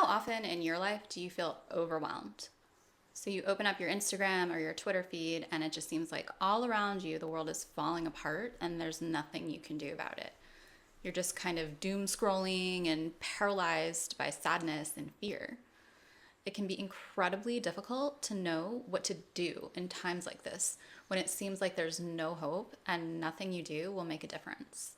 often in your life do you feel overwhelmed? So you open up your Instagram or your Twitter feed, and it just seems like all around you, the world is falling apart and there's nothing you can do about it. You're just kind of doom scrolling and paralyzed by sadness and fear. It can be incredibly difficult to know what to do in times like this when it seems like there's no hope and nothing you do will make a difference.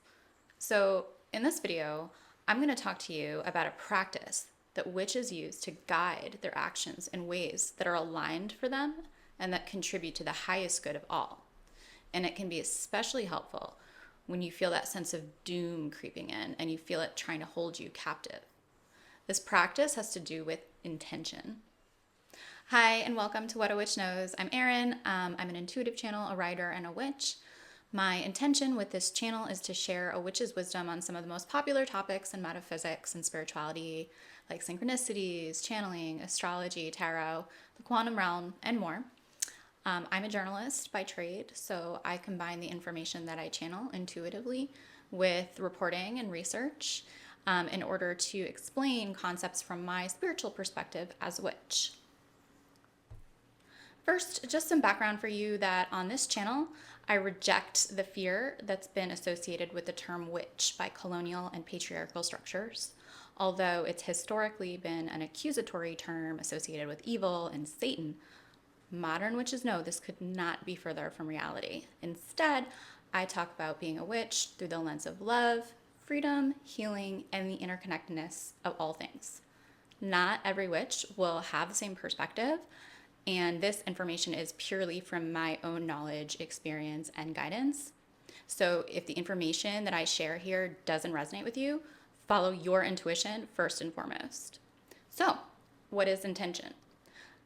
So, in this video, I'm going to talk to you about a practice that witches use to guide their actions in ways that are aligned for them and that contribute to the highest good of all. And it can be especially helpful when you feel that sense of doom creeping in and you feel it trying to hold you captive. This practice has to do with intention. Hi, and welcome to What a Witch Knows. I'm Erin. I'm an intuitive channel, a writer, and a witch. My intention with this channel is to share a witch's wisdom on some of the most popular topics in metaphysics and spirituality, like synchronicities, channeling, astrology, tarot, the quantum realm, and more. I'm a journalist by trade, so I combine the information that I channel intuitively with reporting and research in order to explain concepts from my spiritual perspective as a witch. First, just some background for you that on this channel, I reject the fear that's been associated with the term witch by colonial and patriarchal structures. Although it's historically been an accusatory term associated with evil and Satan, modern witches know this could not be further from reality. Instead, I talk about being a witch through the lens of love, freedom, healing, and the interconnectedness of all things. Not every witch will have the same perspective, and this information is purely from my own knowledge, experience, and guidance. So if the information that I share here doesn't resonate with you, follow your intuition first and foremost. So, what is intention?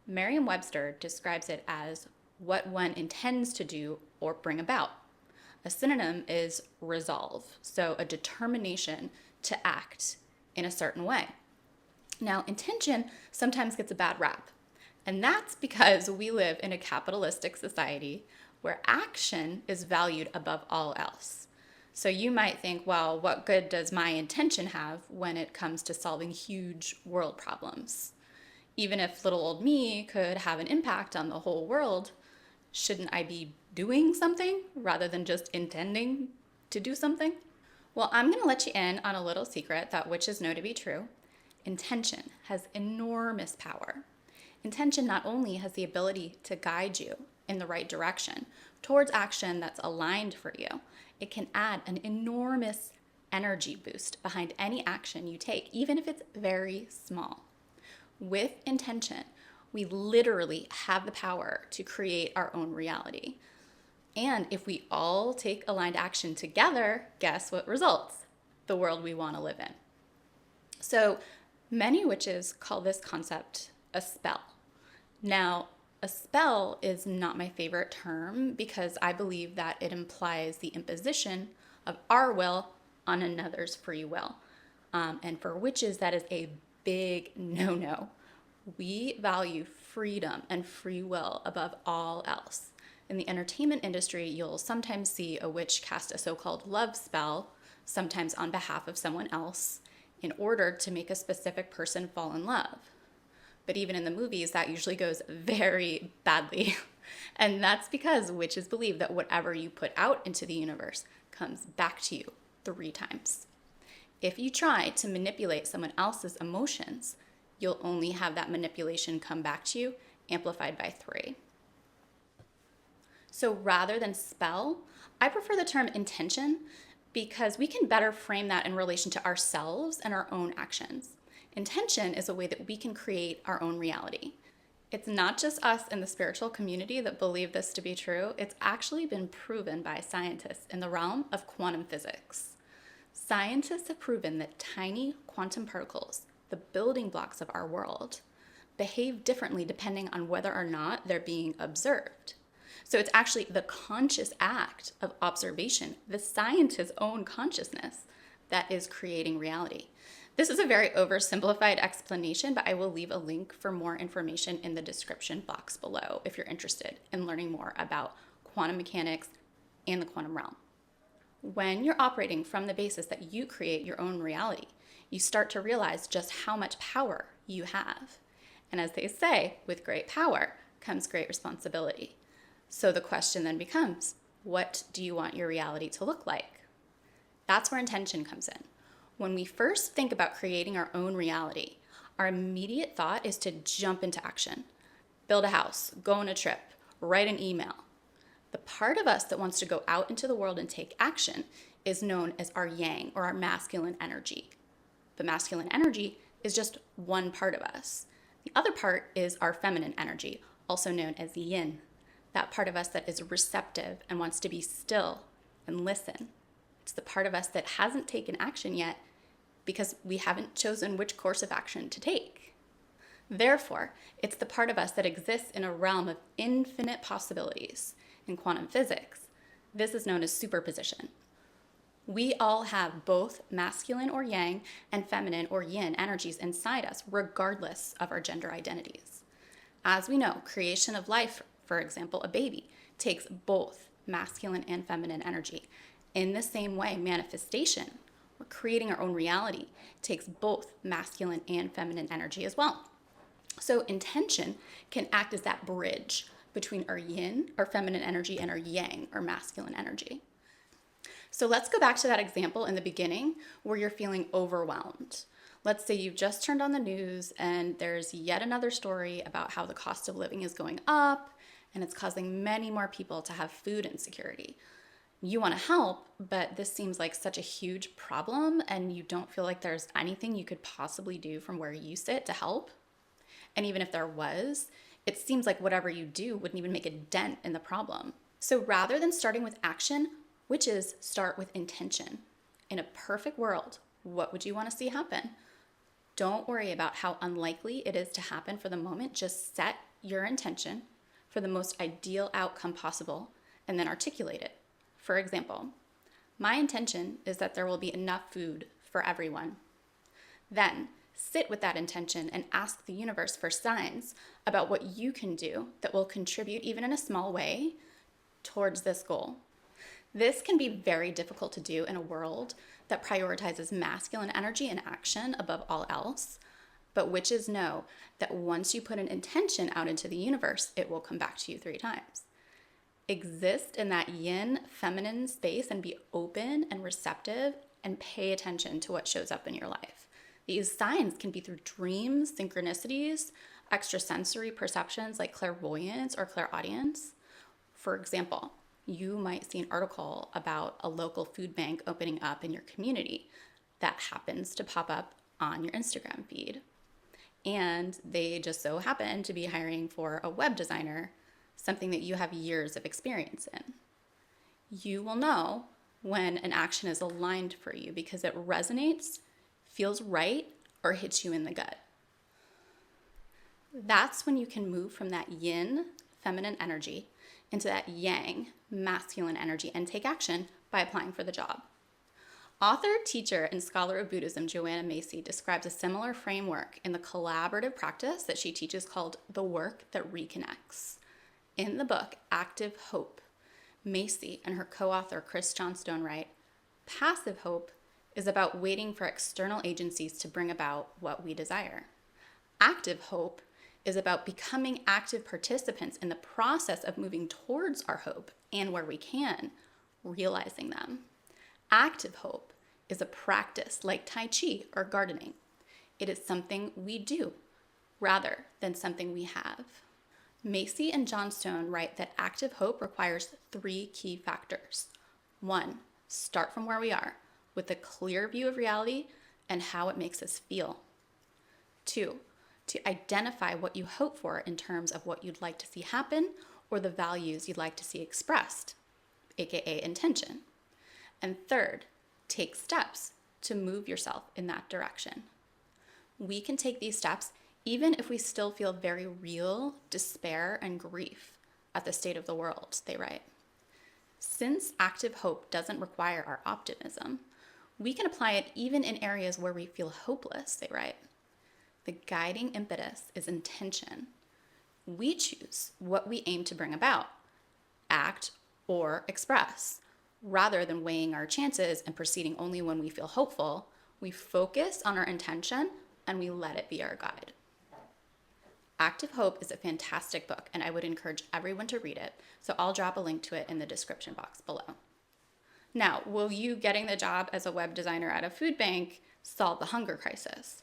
Merriam-Webster describes it as what one intends to do or bring about. A synonym is resolve, so a determination to act in a certain way. Now, intention sometimes gets a bad rap. And that's because we live in a capitalistic society where action is valued above all else. So you might think, well, what good does my intention have when it comes to solving huge world problems? Even if little old me could have an impact on the whole world, shouldn't I be doing something rather than just intending to do something? Well, I'm going to let you in on a little secret that witches know to be true. Intention has enormous power. Intention not only has the ability to guide you in the right direction towards action that's aligned for you, it can add an enormous energy boost behind any action you take, even if it's very small. With intention, we literally have the power to create our own reality. And if we all take aligned action together, guess what results? The world we want to live in. So many witches call this concept a spell. Now, a spell is not my favorite term because I believe that it implies the imposition of our will on another's free will. And for witches, that is a big no-no. We value freedom and free will above all else. In the entertainment industry, you'll sometimes see a witch cast a so-called love spell, sometimes on behalf of someone else, in order to make a specific person fall in love. But even in the movies, that usually goes very badly. And that's because witches believe that whatever you put out into the universe comes back to you 3 times. If you try to manipulate someone else's emotions, you'll only have that manipulation come back to you amplified by 3. So rather than spell, I prefer the term intention because we can better frame that in relation to ourselves and our own actions. Intention is a way that we can create our own reality. It's not just us in the spiritual community that believe this to be true. It's actually been proven by scientists in the realm of quantum physics. Scientists have proven that tiny quantum particles, the building blocks of our world, behave differently depending on whether or not they're being observed. So it's actually the conscious act of observation, the scientist's own consciousness, that is creating reality. This is a very oversimplified explanation, but I will leave a link for more information in the description box below if you're interested in learning more about quantum mechanics and the quantum realm. When you're operating from the basis that you create your own reality, you start to realize just how much power you have. And as they say, with great power comes great responsibility. So the question then becomes, what do you want your reality to look like? That's where intention comes in. When we first think about creating our own reality, our immediate thought is to jump into action. Build a house, go on a trip, write an email. The part of us that wants to go out into the world and take action is known as our yang, or our masculine energy. But masculine energy is just one part of us. The other part is our feminine energy, also known as yin. That part of us that is receptive and wants to be still and listen. It's the part of us that hasn't taken action yet because we haven't chosen which course of action to take. Therefore, it's the part of us that exists in a realm of infinite possibilities. In quantum physics, this is known as superposition. We all have both masculine or yang and feminine or yin energies inside us, regardless of our gender identities. As we know, creation of life, for example, a baby, takes both masculine and feminine energy. In the same way, manifestation, or creating our own reality, takes both masculine and feminine energy as well. So intention can act as that bridge between our yin, our feminine energy, and our yang, our masculine energy. So let's go back to that example in the beginning where you're feeling overwhelmed. Let's say you've just turned on the news and there's yet another story about how the cost of living is going up and it's causing many more people to have food insecurity. You want to help, but this seems like such a huge problem and you don't feel like there's anything you could possibly do from where you sit to help. And even if there was, it seems like whatever you do wouldn't even make a dent in the problem. So rather than starting with action, witches start with intention. In a perfect world, what would you want to see happen? Don't worry about how unlikely it is to happen for the moment. Just set your intention for the most ideal outcome possible and then articulate it. For example, my intention is that there will be enough food for everyone. Then sit with that intention and ask the universe for signs about what you can do that will contribute, even in a small way, towards this goal. This can be very difficult to do in a world that prioritizes masculine energy and action above all else. But witches know that once you put an intention out into the universe, it will come back to you 3 times. Exist in that yin feminine space and be open and receptive and pay attention to what shows up in your life. These signs can be through dreams, synchronicities, extrasensory perceptions like clairvoyance or clairaudience. For example, you might see an article about a local food bank opening up in your community that happens to pop up on your Instagram feed. And they just so happen to be hiring for a web designer, something that you have years of experience in. You will know when an action is aligned for you because it resonates, feels right, or hits you in the gut. That's when you can move from that yin, feminine energy, into that yang, masculine energy, and take action by applying for the job. Author, teacher, and scholar of Buddhism Joanna Macy describes a similar framework in the collaborative practice that she teaches called the work that reconnects. In the book, Active Hope, Macy and her co-author Chris Johnstone write, passive hope is about waiting for external agencies to bring about what we desire. Active hope is about becoming active participants in the process of moving towards our hope and where we can, realizing them. Active hope is a practice like Tai Chi or gardening. It is something we do rather than something we have. Macy and Johnstone write that active hope requires 3 key factors. 1, start from where we are with a clear view of reality and how it makes us feel. 2, to identify what you hope for in terms of what you'd like to see happen or the values you'd like to see expressed, aka intention. And 3rd, take steps to move yourself in that direction. We can take these steps even if we still feel very real despair and grief at the state of the world, they write. Since active hope doesn't require our optimism, we can apply it even in areas where we feel hopeless, they write. The guiding impetus is intention. We choose what we aim to bring about, act or express. Rather than weighing our chances and proceeding only when we feel hopeful, We focus on our intention and we let it be our guide. Active Hope is a fantastic book, and I would encourage everyone to read it, so I'll drop a link to it in the description box below. Now, will you getting the job as a web designer at a food bank solve the hunger crisis?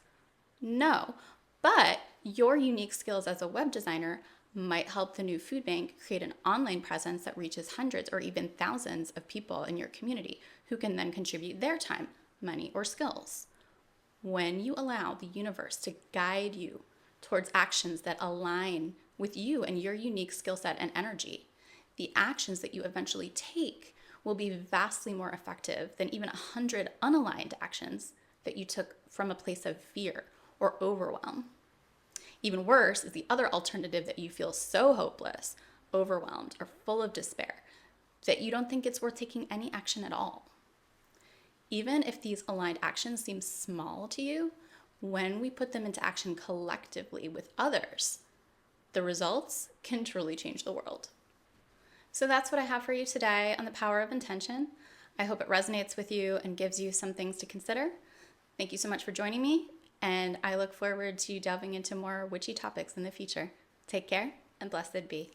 No, but your unique skills as a web designer might help the new food bank create an online presence that reaches hundreds or even thousands of people in your community who can then contribute their time, money, or skills. When you allow the universe to guide you towards actions that align with you and your unique skill set and energy, the actions that you eventually take will be vastly more effective than even 100 unaligned actions that you took from a place of fear or overwhelm. Even worse is the other alternative that you feel so hopeless, overwhelmed, or full of despair that you don't think it's worth taking any action at all. Even if these aligned actions seem small to you, when we put them into action collectively with others, the results can truly change the world. So that's what I have for you today on the power of intention. I hope it resonates with you and gives you some things to consider. Thank you so much for joining me, and I look forward to delving into more witchy topics in the future. Take care, and blessed be.